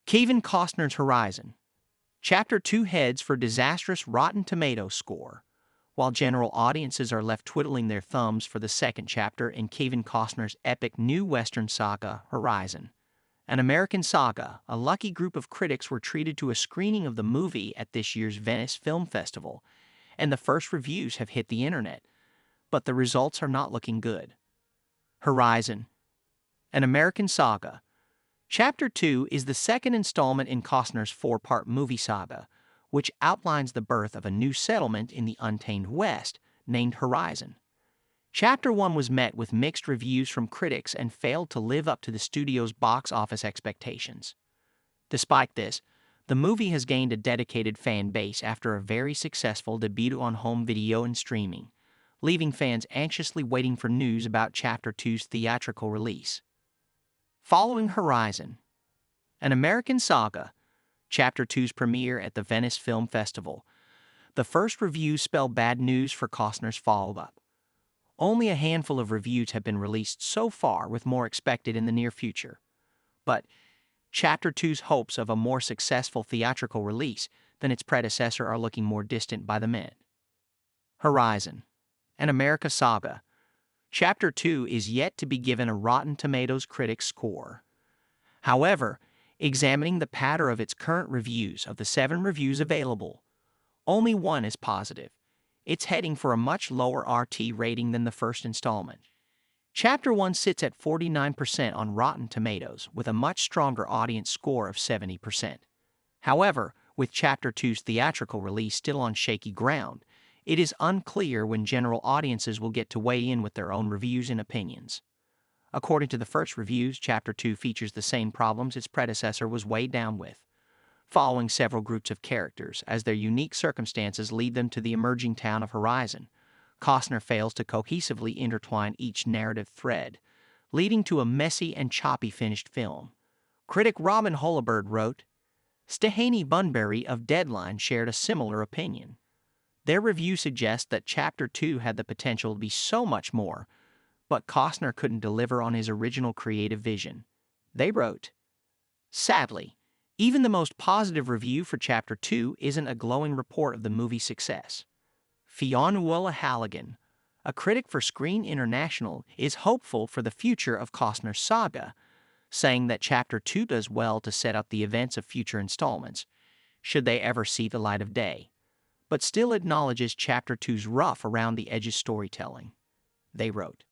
Kevin Costner's Horizon. Chapter 2 heads for disastrous Rotten Tomatoes score, while general audiences are left twiddling their thumbs for the second chapter in Kevin Costner's epic new Western saga, Horizon. An American Saga, a lucky group of critics were treated to a screening of the movie at this year's Venice Film Festival, and the first reviews have hit the internet, but the results are not looking good. Horizon. An American Saga. Chapter 2 is the second installment in Costner's four-part movie saga, which outlines the birth of a new settlement in the untamed West named Horizon. Chapter 1 was met with mixed reviews from critics and failed to live up to the studio's box office expectations. Despite this, the movie has gained a dedicated fan base after a very successful debut on home video and streaming, leaving fans anxiously waiting for news about Chapter 2's theatrical release. Following Horizon. An American Saga. Chapter 2's premiere at the Venice Film Festival. The first reviews spell bad news for Costner's follow-up. Only a handful of reviews have been released so far, with more expected in the near future. But Chapter 2's hopes of a more successful theatrical release than its predecessor are looking more distant by the minute. Horizon. An American Saga. Chapter 2 is yet to be given a Rotten Tomatoes critic score. However, examining the pattern of its current reviews, of the 7 reviews available, only one is positive. It's heading for a much lower RT rating than the first installment. Chapter 1 sits at 49% on Rotten Tomatoes, with a much stronger audience score of 70%. However, with Chapter 2's theatrical release still on shaky ground, it is unclear when general audiences will get to weigh in with their own reviews and opinions. According to the first reviews, Chapter 2 features the same problems its predecessor was weighed down with, following several groups of characters as their unique circumstances lead them to the emerging town of Horizon. Costner fails to cohesively intertwine each narrative thread, leading to a messy and choppy finished film. Critic Robin Holabird wrote, Stehaney Bunbury of Deadline shared a similar opinion. Their review suggests that Chapter 2 had the potential to be so much more, but Costner couldn't deliver on his original creative vision. They wrote, Sadly, even the most positive review for Chapter 2 isn't a glowing report of the movie's success. Fionnuala Halligan, a critic for Screen International, is hopeful for the future of Costner's saga, saying that Chapter 2 does well to set up the events of future installments, should they ever see the light of day, but still acknowledges Chapter 2's rough around the edges storytelling. They wrote,